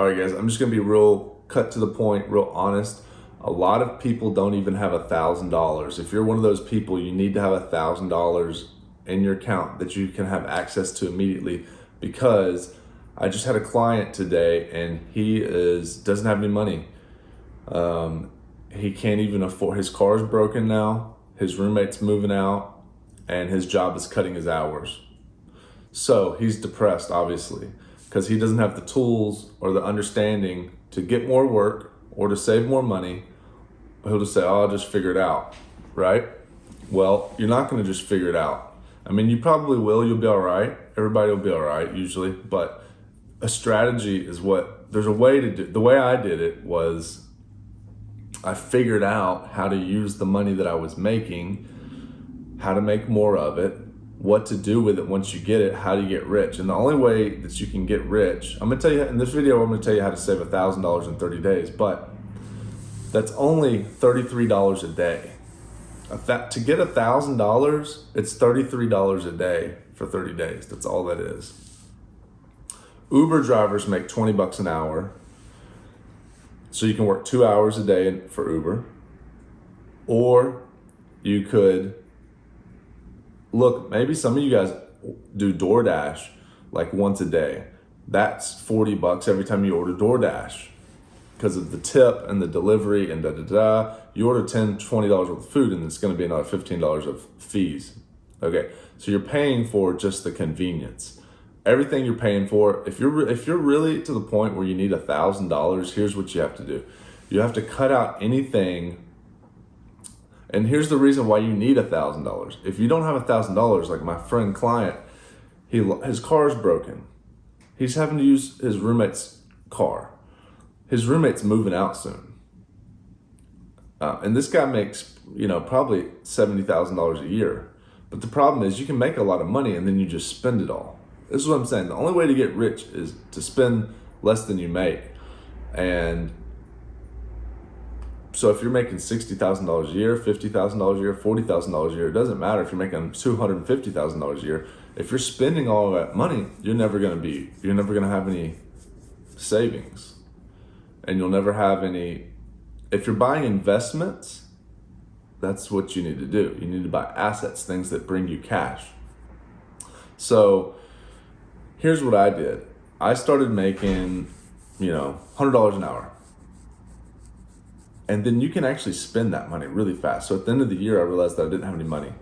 All right, guys, I'm just gonna be real cut to the point, real honest. A lot of people don't even have $1,000. If you're one of those people, you need to have $1,000 in your account that you can have access to immediately, because I just had a client today and he doesn't have any money. He can't even afford, his car's broken now, his roommate's moving out, and his job is cutting his hours. So he's depressed, obviously, because he doesn't have the tools or the understanding to get more work or to save more money. He'll just say, oh, I'll just figure it out, right? Well, you're not gonna just figure it out. I mean, you probably will, you'll be all right. Everybody will be all right, usually, but a strategy is there's a way to do. The way I did it was I figured out how to use the money that I was making, how to make more of it, what to do with it once you get it, how to get rich. And the only way that you can get rich, I'm gonna tell you in this video, I'm gonna tell you how to save $1,000 in 30 days, but that's only $33 a day. To get $1,000, it's $33 a day for 30 days. That's all that is. Uber drivers make 20 bucks an hour. So you can work 2 hours a day for Uber. Or you could, look, maybe some of you guys do DoorDash like once a day. That's 40 bucks every time you order DoorDash, because of the tip and the delivery and da-da-da. You order $10, $20 worth of food and it's gonna be another $15 of fees. Okay, so you're paying for just the convenience. Everything you're paying for, if you're really to the point where you need $1,000, here's what you have to do. You have to cut out anything, and here's the reason why you need $1,000. If you don't have $1,000, like my friend client, his car is broken. He's having to use his roommate's car. His roommate's moving out soon. And this guy makes, probably $70,000 a year. But the problem is you can make a lot of money and then you just spend it all. This is what I'm saying. The only way to get rich is to spend less than you make. And so if you're making $60,000 a year, $50,000 a year, $40,000 a year, it doesn't matter if you're making $250,000 a year. If you're spending all that money, you're never gonna have any savings. And you'll never have any. If you're buying investments, that's what you need to do. You need to buy assets, things that bring you cash. So here's what I did. I started making, $100 an hour. And then you can actually spend that money really fast. So at the end of the year, I realized that I didn't have any money.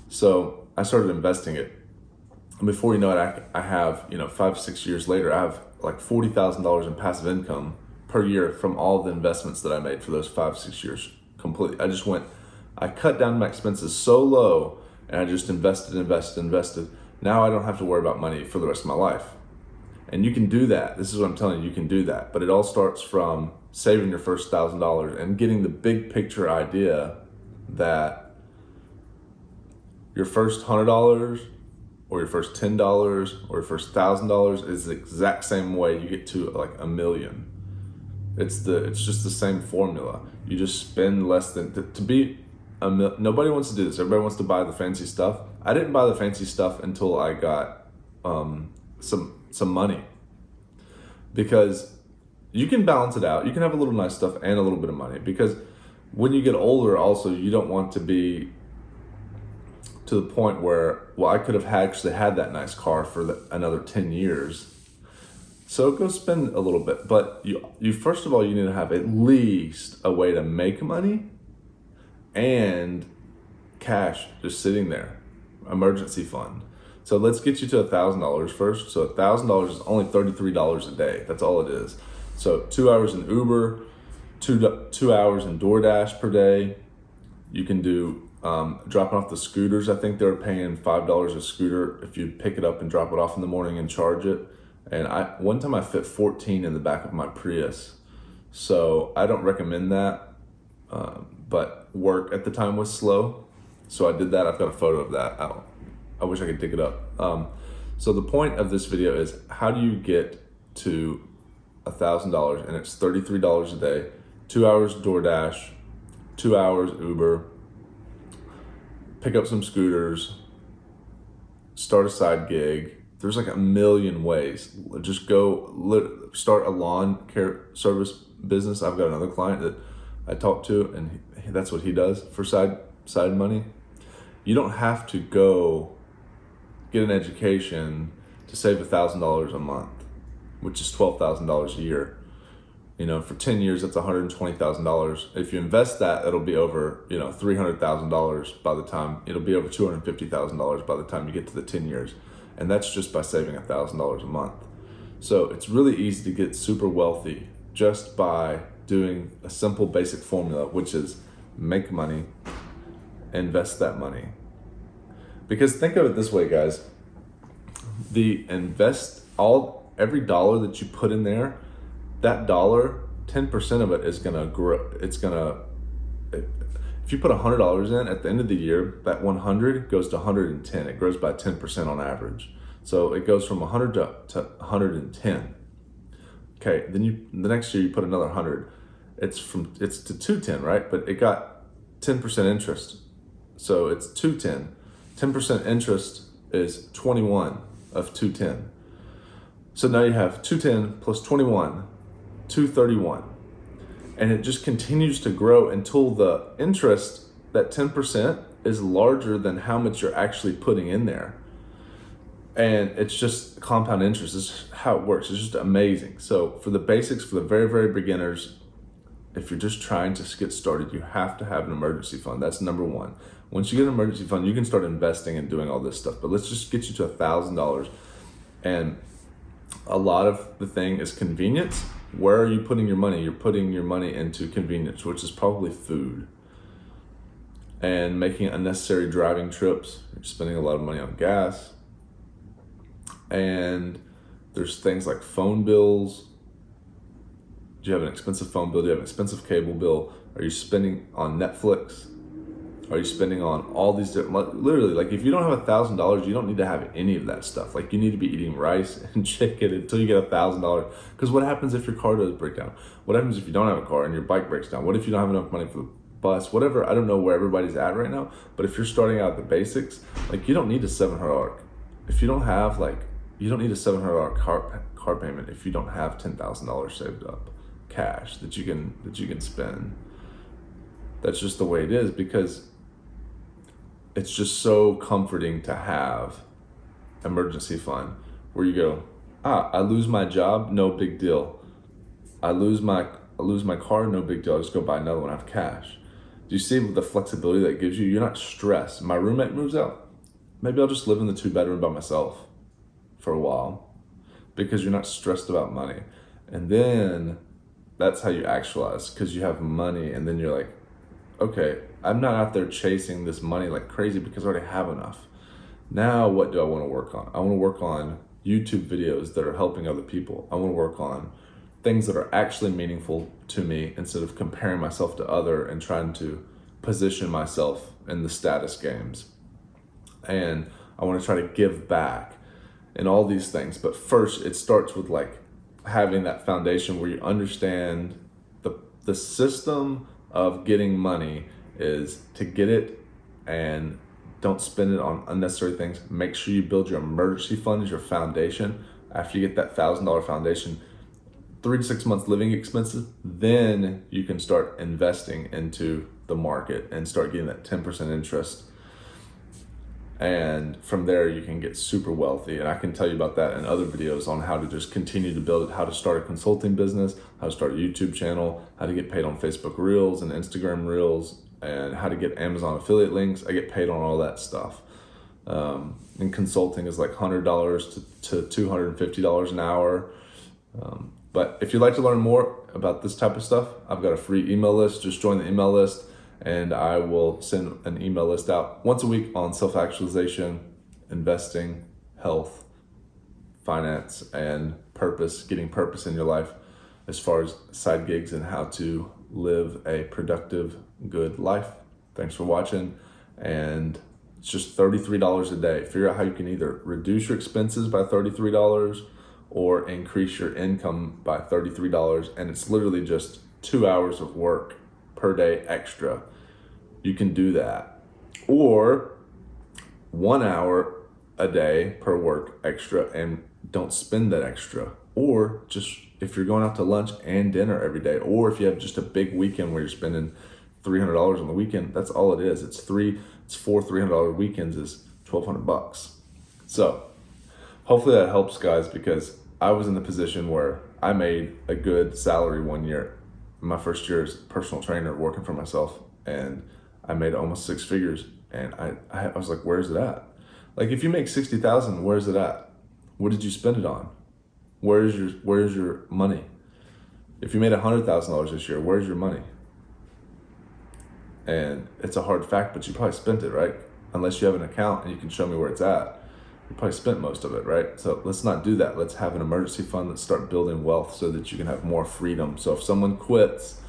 So I started investing it. And before you know it, I have, 5, 6 years later, I have like $40,000 in passive income per year from all the investments that I made for those 5, 6 years completely. I cut down my expenses so low and I just invested. Now I don't have to worry about money for the rest of my life. And you can do that. This is what I'm telling you, you can do that. But it all starts from saving your first $1,000 and getting the big picture idea that your first $100 or your first $10 or your first $1,000 is the exact same way you get to like $1 million. It's just the same formula. You just spend less than, to be nobody wants to do this. Everybody wants to buy the fancy stuff. I didn't buy the fancy stuff until I got some money, because you can balance it out. You can have a little nice stuff and a little bit of money, because when you get older also, you don't want to be to the point where, well, I could have actually had that nice car for another 10 years. So go spend a little bit, but you first of all, you need to have at least a way to make money and cash just sitting there, emergency fund. So let's get you to $1,000 first. So $1,000 is only $33 a day. That's all it is. So 2 hours in Uber, 2 hours in DoorDash per day. You can do dropping off the scooters. I think they're paying $5 a scooter if you pick it up and drop it off in the morning and charge it. And one time I fit 14 in the back of my Prius. So I don't recommend that, but work at the time was slow. So I did that. I've got a photo of that. I wish I could dig it up. So the point of this video is, how do you get to $1,000? And it's $33 a day, 2 hours DoorDash, 2 hours Uber, pick up some scooters, start a side gig, There's like a million ways. Just start a lawn care service business. I've got another client that I talk to, and that's what he does for side money. You don't have to go get an education to save $1,000 a month, which is $12,000 a year. For 10 years, that's $120,000. If you invest that, it'll be over, $300,000 by the time, it'll be over $250,000 by the time you get to the 10 years. And that's just by saving $1,000 a month. So it's really easy to get super wealthy just by doing a simple basic formula, which is make money, invest that money. Because think of it this way, guys, every dollar that you put in there, that dollar, 10% of it is gonna grow. If you put $100 in, at the end of the year, that 100 goes to 110. It grows by 10% on average. So it goes from 100 to 110. Okay, then the next year you put another 100. It's to 210, right? But it got 10% interest. So it's 210. 10% interest is 21 of 210. So now you have 210 plus 21, 231. And it just continues to grow until the interest, that 10%, is larger than how much you're actually putting in there. And it's just compound interest. This is how it works. It's just amazing. So for the basics, for the very, very beginners, if you're just trying to get started, you have to have an emergency fund. That's number one. Once you get an emergency fund, you can start investing and doing all this stuff. But let's just get you to $1,000. And a lot of the thing is convenience. Where are you putting your money? You're putting your money into convenience, which is probably food. And making unnecessary driving trips. You're spending a lot of money on gas. And there's things like phone bills. Do you have an expensive phone bill? Do you have an expensive cable bill? Are you spending on Netflix? Are you spending on all these different, literally, like if you don't have $1,000, you don't need to have any of that stuff. Like you need to be eating rice and chicken until you get $1,000. Because what happens if your car does break down? What happens if you don't have a car and your bike breaks down? What if you don't have enough money for the bus? Whatever, I don't know where everybody's at right now. But if you're starting out at the basics, like you don't need a $700. If you don't have you don't need a $700 car payment if you don't have $10,000 saved up, cash that you can spend. That's just the way it is, because it's just so comforting to have emergency fund where you go, I lose my job, no big deal. I lose my car, no big deal. I'll just go buy another one. I have cash. Do you see the flexibility that gives you? You're not stressed. My roommate moves out. Maybe I'll just live in the 2-bedroom by myself for a while, because you're not stressed about money. And then that's how you actualize, because you have money, and then you're like, okay, I'm not out there chasing this money like crazy because I already have enough. Now what do I want to work on? I want to work on YouTube videos that are helping other people. I want to work on things that are actually meaningful to me instead of comparing myself to other and trying to position myself in the status games. And I want to try to give back and all these things. But first, it starts with having that foundation where you understand the system of getting money is to get it and don't spend it on unnecessary things. Make sure you build your emergency fund as your foundation. After you get that $1,000 foundation, 3 to 6 months living expenses, then you can start investing into the market and start getting that 10% interest. And from there, you can get super wealthy. And I can tell you about that in other videos on how to just continue to build it, how to start a consulting business, how to start a YouTube channel, how to get paid on Facebook Reels and Instagram Reels, and how to get Amazon affiliate links. I get paid on all that stuff. And consulting is like $100 to $250 an hour. But if you'd like to learn more about this type of stuff, I've got a free email list. Just join the email list, and I will send an email list out once a week on self-actualization, investing, health, finance, and purpose, getting purpose in your life as far as side gigs and how to live a productive, good life. Thanks for watching. And it's just $33 a day. Figure out how you can either reduce your expenses by $33 or increase your income by $33. And it's literally just 2 hours of work per day extra. You can do that. Or 1 hour a day per work extra and don't spend that extra. Or just if you're going out to lunch and dinner every day, or if you have just a big weekend where you're spending $300 on the weekend, that's all it is. It's four $300 weekends is $1,200. So hopefully that helps, guys, because I was in the position where I made a good salary one year, my first year as personal trainer working for myself, and I made almost 6 figures. And I was like, where's it at? Like, if you make 60,000, where's it at? What did you spend it on? Where's your money? If you made $100,000 this year, where's your money? And it's a hard fact, but you probably spent it, right? Unless you have an account and you can show me where it's at, you probably spent most of it, right? So let's not do that. Let's have an emergency fund. Let's start building wealth so that you can have more freedom. So if someone quits,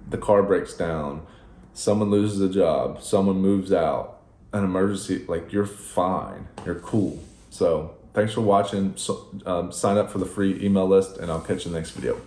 the car breaks down, someone loses a job, someone moves out, an emergency, like, you're fine, you're cool. So thanks for watching. So, sign up for the free email list, and I'll catch you in the next video.